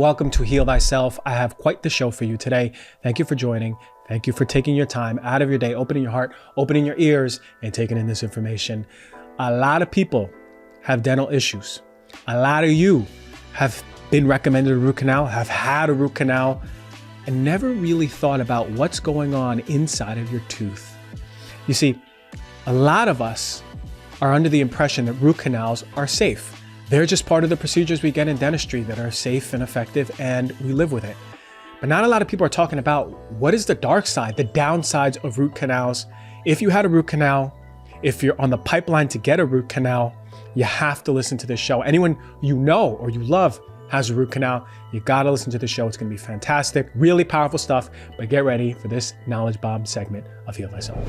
welcome to Heal Thyself. I have quite the show for you today. Thank you for joining. Thank you for taking your time out of your day, opening your heart, opening your ears, and taking in this information. A lot of people have dental issues. A lot of you have been recommended a root canal, have had a root canal, and never really thought about what's going on inside of your tooth. You see, a lot of us are under the impression that root canals are safe. They're just part of the procedures we get in dentistry that are safe and effective, and we live with it. But not a lot of people are talking about what is the dark side, the downsides of root canals. If you had a root canal, if you're on the pipeline to get a root canal, you have to listen to this show. Anyone you know or you love has a root canal, you gotta listen to the show. It's gonna be fantastic, really powerful stuff, but get ready for this knowledge bomb segment of Heal Thyself.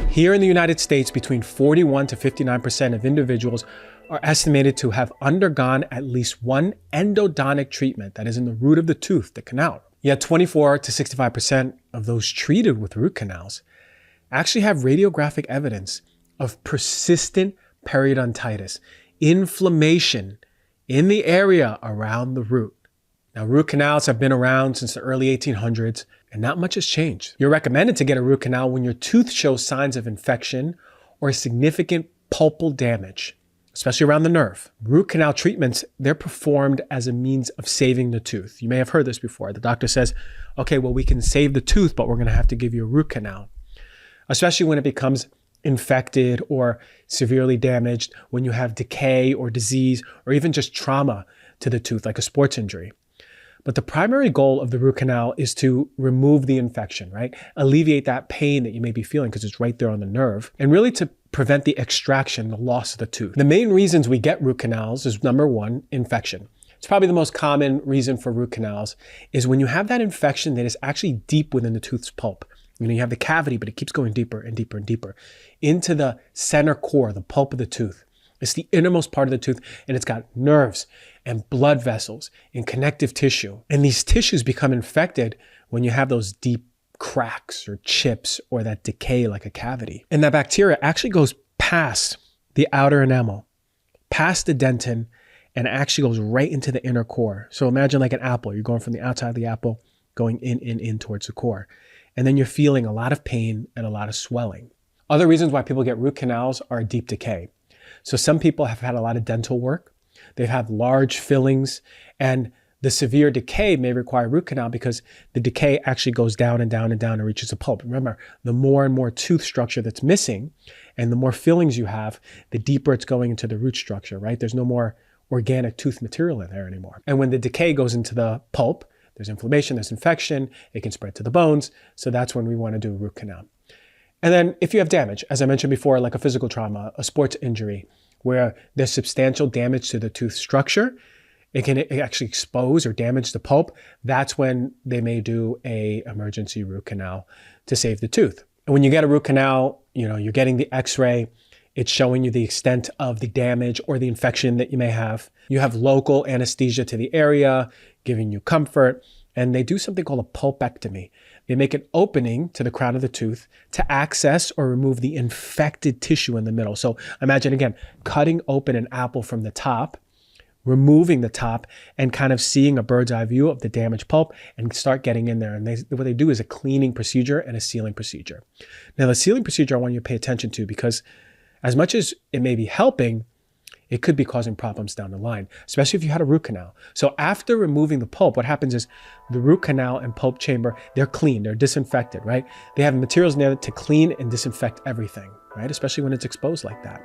Here in the United States, between 41 to 59% of individuals are estimated to have undergone at least one endodontic treatment, that is in the root of the tooth, the canal. Yet 24 to 65% of those treated with root canals actually have radiographic evidence of persistent periodontitis, inflammation in the area around the root. Now, root canals have been around since the early 1800s, and not much has changed. You're recommended to get a root canal when your tooth shows signs of infection or significant pulpal damage, especially around the nerve. Root canal treatments, they're performed as a means of saving the tooth. You may have heard this before. The doctor says, okay, well, we can save the tooth, but we're gonna have to give you a root canal, especially when it becomes infected or severely damaged, when you have decay or disease, or even just trauma to the tooth, like a sports injury. But the primary goal of the root canal is to remove the infection, right? Alleviate that pain that you may be feeling because it's right there on the nerve, and really to prevent the extraction, the loss of the tooth. The main reasons we get root canals is, number one, infection. It's probably the most common reason for root canals is when you have that infection that is actually deep within the tooth's pulp. You know, you have the cavity, but it keeps going deeper and deeper and deeper into the center core, the pulp of the tooth. It's the innermost part of the tooth, and it's got nerves and blood vessels and connective tissue. And these tissues become infected when you have those deep cracks or chips or that decay like a cavity. And that bacteria actually goes past the outer enamel, past the dentin, and actually goes right into the inner core. So imagine like an apple. You're going from the outside of the apple, going in towards the core. And then you're feeling a lot of pain and a lot of swelling. Other reasons why people get root canals are deep decay. So some people have had a lot of dental work. They've had large fillings, and the severe decay may require root canal because the decay actually goes down and down and down and reaches a pulp. Remember, the more and more tooth structure that's missing and the more fillings you have, the deeper it's going into the root structure, right? There's no more organic tooth material in there anymore. And when the decay goes into the pulp, there's inflammation, there's infection, it can spread to the bones. So that's when we want to do a root canal. And then if you have damage, as I mentioned before, like a physical trauma, a sports injury, where there's substantial damage to the tooth structure, it can actually expose or damage the pulp. That's when they may do a emergency root canal to save the tooth. And when you get a root canal, you know, you're getting the x-ray, it's showing you the extent of the damage or the infection that you may have. You have local anesthesia to the area, giving you comfort, and they do something called a pulpectomy. They make an opening to the crown of the tooth to access or remove the infected tissue in the middle. So imagine again, cutting open an apple from the top, removing the top, and kind of seeing a bird's eye view of the damaged pulp and start getting in there. And what they do is a cleaning procedure and a sealing procedure. Now the sealing procedure I want you to pay attention to, because as much as it may be helping, it could be causing problems down the line, especially if you had a root canal. So after removing the pulp, what happens is the root canal and pulp chamber, they're clean, they're disinfected, right? They have materials in there to clean and disinfect everything, right? Especially when it's exposed like that.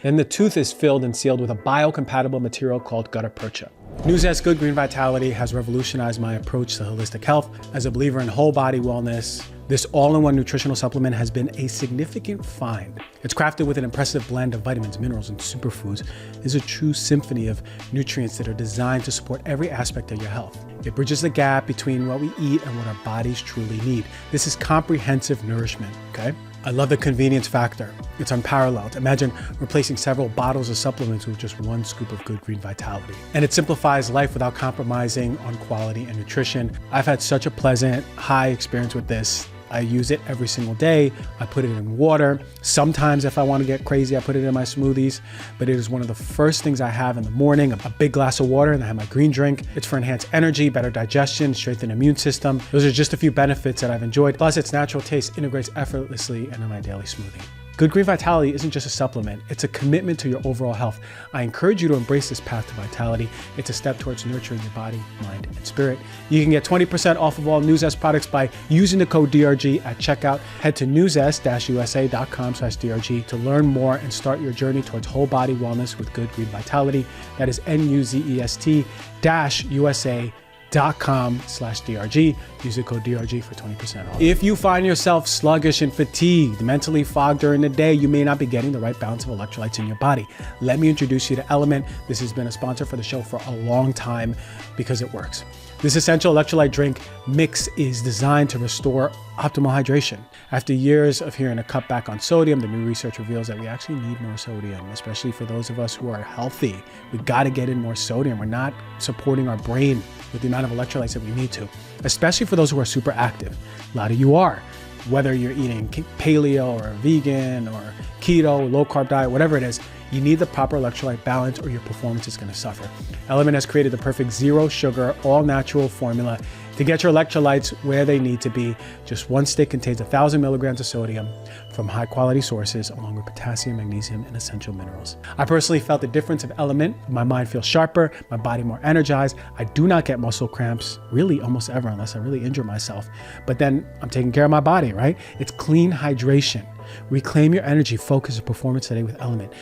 Then the tooth is filled and sealed with a biocompatible material called gutta percha. News That's Good Green Vitality has revolutionized my approach to holistic health. As a believer in whole body wellness, this all-in-one nutritional supplement has been a significant find. It's crafted with an impressive blend of vitamins, minerals, and superfoods. It's a true symphony of nutrients that are designed to support every aspect of your health. It bridges the gap between what we eat and what our bodies truly need. This is comprehensive nourishment, okay? I love the convenience factor. It's unparalleled. Imagine replacing several bottles of supplements with just one scoop of good green vitality. And it simplifies life without compromising on quality and nutrition. I've had such a pleasant, high experience with this. I use it every single day. I put it in water. Sometimes if I want to get crazy, I put it in my smoothies, but it is one of the first things I have in the morning, a big glass of water, and I have my green drink. It's for enhanced energy, better digestion, strengthened immune system. Those are just a few benefits that I've enjoyed. Plus its natural taste integrates effortlessly into my daily smoothie. Good Green Vitality isn't just a supplement, it's a commitment to your overall health. I encourage you to embrace this path to vitality. It's a step towards nurturing your body, mind, and spirit. You can get 20% off of all NewZest products by using the code DRG at checkout. Head to newzest-usa.com/DRG to learn more and start your journey towards whole body wellness with Good Green Vitality. That is NUZEST-USA.com/DRG. Use the code DRG for 20% off. If you find yourself sluggish and fatigued, mentally fogged during the day, you may not be getting the right balance of electrolytes in your body. Let me introduce you to Element. This has been a sponsor for the show for a long time because it works. This essential electrolyte drink mix is designed to restore optimal hydration. After years of hearing a cut back on sodium, the new research reveals that we actually need more sodium, especially for those of us who are healthy. We got to get in more sodium. We're not supporting our brain with the amount of electrolytes that we need to, especially for those who are super active. A lot of you are. Whether you're eating paleo or vegan or keto, low carb diet, whatever it is, you need the proper electrolyte balance or your performance is going to suffer. Element has created the perfect zero sugar, all natural formula to get your electrolytes where they need to be. Just one stick contains 1,000 milligrams of sodium from high quality sources, along with potassium, magnesium, and essential minerals. I personally felt the difference of Element. My mind feels sharper, my body more energized. I do not get muscle cramps really almost ever unless I really injure myself. But then I'm taking care of my body, right? It's clean hydration. Reclaim your energy, focus, and performance today with Element.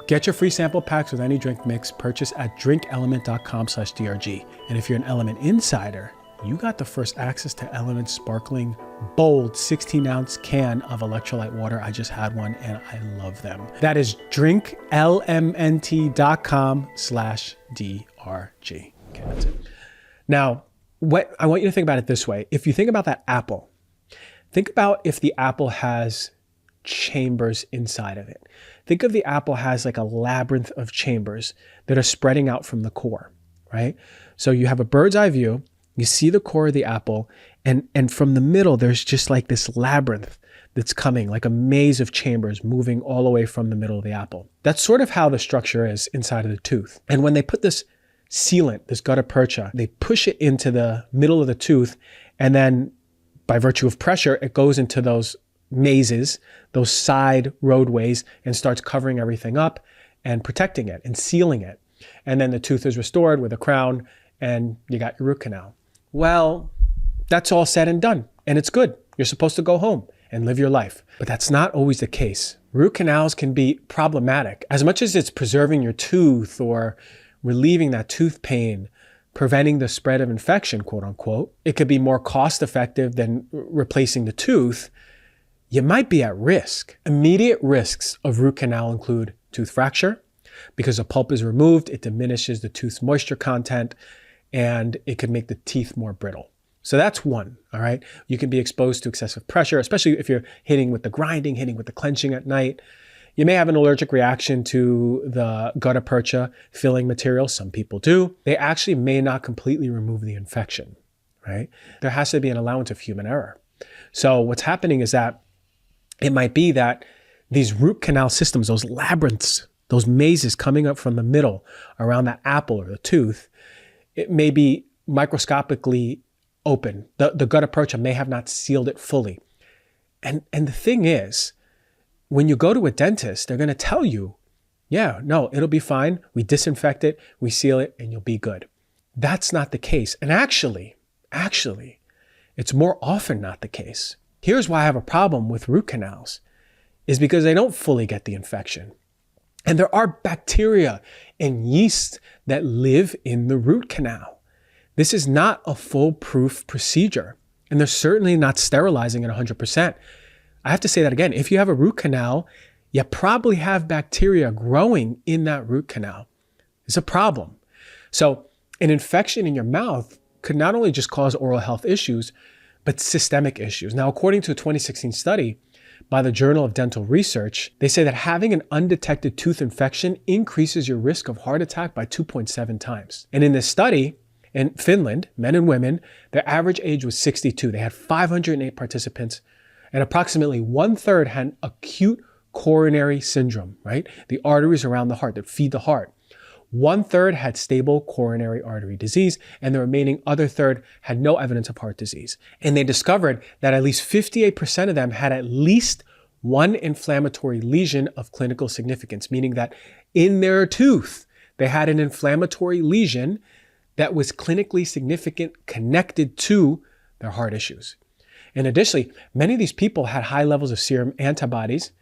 Get your free sample packs with any drink mix purchase at drinkelement.com/DRG. And if you're an Element insider, you got the first access to Element's sparkling, bold 16-ounce can of electrolyte water. I just had one and I love them. That is drinklmnt.com/DRG. Okay, that's it. Now, what I want you to think about it this way. If you think about that apple, think about if the apple has chambers inside of it. Think of the apple has like a labyrinth of chambers that are spreading out from the core, right? So you have a bird's eye view, you see the core of the apple, and from the middle, there's just like this labyrinth that's coming, like a maze of chambers moving all the way from the middle of the apple. That's sort of how the structure is inside of the tooth. And when they put this sealant, this gutta percha, they push it into the middle of the tooth, and then by virtue of pressure, it goes into those mazes, those side roadways, and starts covering everything up and protecting it and sealing it. And then the tooth is restored with a crown and you got your root canal. Well, that's all said and done and it's good. You're supposed to go home and live your life. But that's not always the case. Root canals can be problematic. As much as it's preserving your tooth or relieving that tooth pain, preventing the spread of infection, quote unquote, it could be more cost effective than replacing the tooth. You might be at risk. Immediate risks of root canal include tooth fracture. Because the pulp is removed, it diminishes the tooth's moisture content and it could make the teeth more brittle. So that's one, all right? You can be exposed to excessive pressure, especially if you're hitting with the grinding, hitting with the clenching at night. You may have an allergic reaction to the gutta percha filling material. Some people do. They actually may not completely remove the infection, right? There has to be an allowance of human error. So what's happening is that it might be that these root canal systems, those labyrinths, those mazes coming up from the middle around that apple or the tooth, it may be microscopically open. The gutta percha may have not sealed it fully. And the thing is, when you go to a dentist, they're going to tell you, yeah, no, it'll be fine. We disinfect it, we seal it, and you'll be good. That's not the case. And actually, it's more often not the case. Here's why I have a problem with root canals, is because they don't fully get the infection. And there are bacteria and yeast that live in the root canal. This is not a foolproof procedure, and they're certainly not sterilizing it 100%. I have to say that again. If you have a root canal, you probably have bacteria growing in that root canal. It's a problem. So an infection in your mouth could not only just cause oral health issues, but systemic issues. Now, according to a 2016 study by the Journal of Dental Research, they say that having an undetected tooth infection increases your risk of heart attack by 2.7 times. And in this study, in Finland, men and women, their average age was 62. They had 508 participants And approximately 1/3 had acute coronary syndrome, right? The arteries around the heart that feed the heart. 1/3 had stable coronary artery disease, and the remaining other third had no evidence of heart disease. And they discovered that at least 58% of them had at least one inflammatory lesion of clinical significance, meaning that in their tooth, they had an inflammatory lesion that was clinically significant connected to their heart issues. And additionally, many of these people had high levels of serum antibodies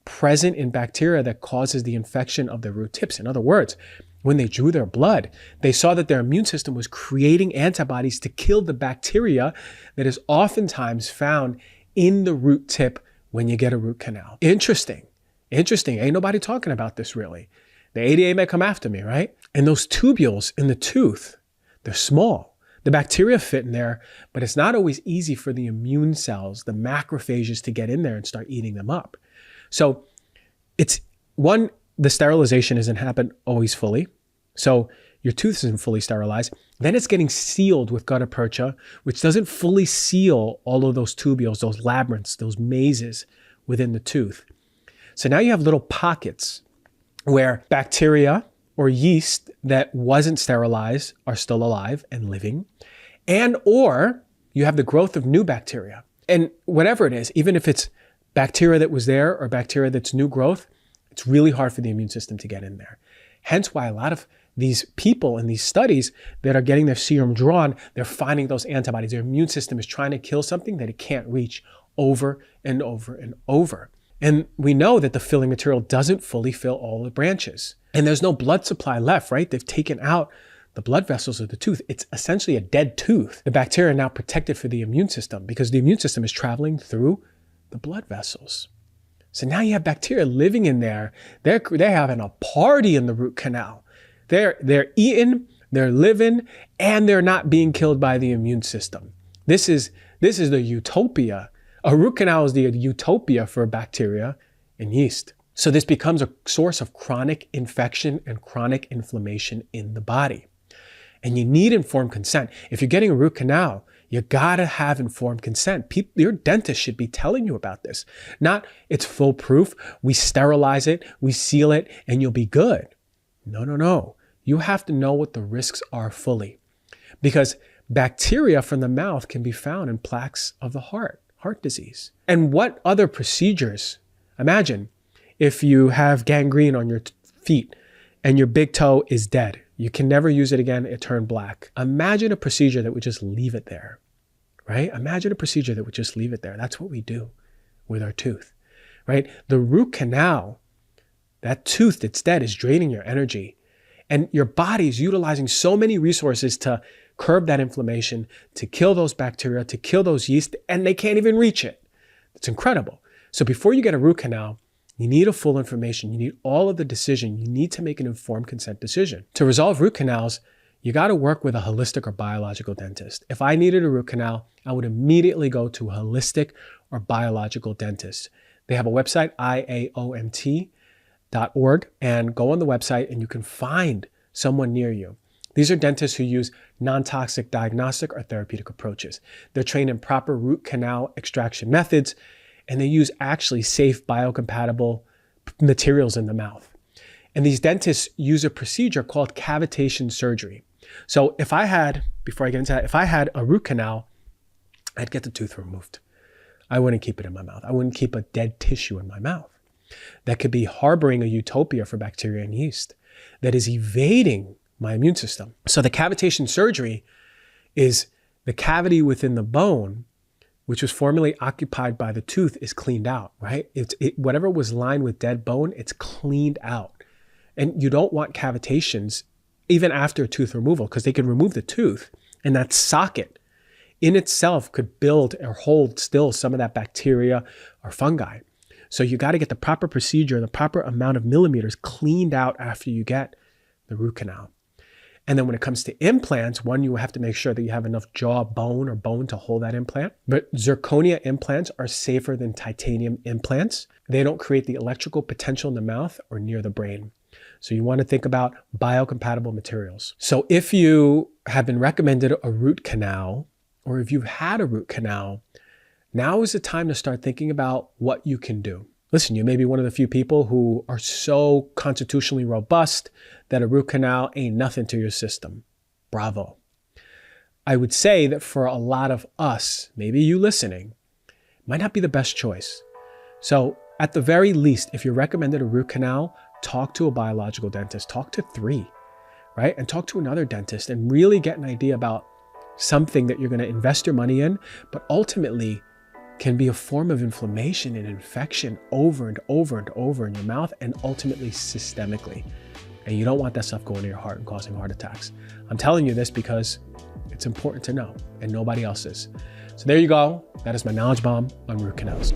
present in bacteria that causes the infection of the root tips. In other words, when they drew their blood, they saw that their immune system was creating antibodies to kill the bacteria that is oftentimes found in the root tip when you get a root canal. Interesting. Ain't nobody talking about this really. The ADA may come after me, right? And those tubules in the tooth, they're small. The bacteria fit in there, but it's not always easy for the immune cells, the macrophages, to get in there and start eating them up. So it's one, the sterilization isn't happened always fully. So your tooth isn't fully sterilized. Then it's getting sealed with gutta percha, which doesn't fully seal all of those tubules, those labyrinths, those mazes within the tooth. So now you have little pockets where bacteria or yeast that wasn't sterilized are still alive and living, and or you have the growth of new bacteria. And whatever it is, even if it's bacteria that was there or bacteria that's new growth, it's really hard for the immune system to get in there. Hence why a lot of these people in these studies that are getting their serum drawn, they're finding those antibodies. Their immune system is trying to kill something that it can't reach over and over and over. And we know that the filling material doesn't fully fill all the branches. And there's no blood supply left, right? They've taken out the blood vessels of the tooth. It's essentially a dead tooth. The bacteria are now protected for the immune system because the immune system is traveling through the blood vessels. So now you have bacteria living in there. They're having a party in the root canal. They're eating, they're living, and they're not being killed by the immune system. This is the utopia. A root canal is the utopia for bacteria and yeast. So this becomes a source of chronic infection and chronic inflammation in the body. And you need informed consent. If you're getting a root canal, you gotta have informed consent. Your dentist should be telling you about this. Not, it's foolproof, we sterilize it, we seal it, and you'll be good. No. You have to know what the risks are fully. Because bacteria from the mouth can be found in plaques of the heart disease. And what other procedures? Imagine if you have gangrene on your feet and your big toe is dead. You can never use it again, it turned black. Imagine a procedure that would just leave it there, right? Imagine a procedure that would just leave it there. That's what we do with our tooth, right? The root canal, that tooth that's dead is draining your energy. And your body's utilizing so many resources to curb that inflammation, to kill those bacteria, to kill those yeast, and they can't even reach it. It's incredible. So before you get a root canal, you need a full information. You need all of the decision. You need to make an informed consent decision. To resolve root canals, you got to work with a holistic or biological dentist. If I needed a root canal, I would immediately go to a holistic or biological dentist. They have a website, iaomt.org, and go on the website and you can find someone near you. These are dentists who use non-toxic diagnostic or therapeutic approaches. They're trained in proper root canal extraction methods, and they use actually safe biocompatible materials in the mouth. And these dentists use a procedure called cavitation surgery. So if I had, before I get into that, if I had a root canal, I'd get the tooth removed. I wouldn't keep it in my mouth. I wouldn't keep a dead tissue in my mouth that could be harboring a utopia for bacteria and yeast that is evading my immune system. So the cavitation surgery is the cavity within the bone, which was formerly occupied by the tooth, is cleaned out, right? Whatever was lined with dead bone, it's cleaned out. And you don't want cavitations even after tooth removal because they can remove the tooth and that socket in itself could build or hold still some of that bacteria or fungi. So you got to get the proper procedure, the proper amount of millimeters cleaned out after you get the root canal. And then when it comes to implants, one, you have to make sure that you have enough jaw bone or bone to hold that implant. But zirconia implants are safer than titanium implants. They don't create the electrical potential in the mouth or near the brain. So you want to think about biocompatible materials. So if you have been recommended a root canal, or if you've had a root canal, Now is the time to start thinking about what you can do. Listen, you may be one of the few people who are so constitutionally robust that a root canal ain't nothing to your system. Bravo. I would say that for a lot of us, maybe you listening, might not be the best choice. So at the very least, if you're recommended a root canal, talk to a biological dentist, talk to 3, right? And talk to another dentist and really get an idea about something that you're going to invest your money in, but ultimately can be a form of inflammation and infection over and over and over in your mouth and ultimately systemically. And you don't want that stuff going to your heart and causing heart attacks. I'm telling you this because it's important to know and nobody else is. So there you go. That is my knowledge bomb on root canals.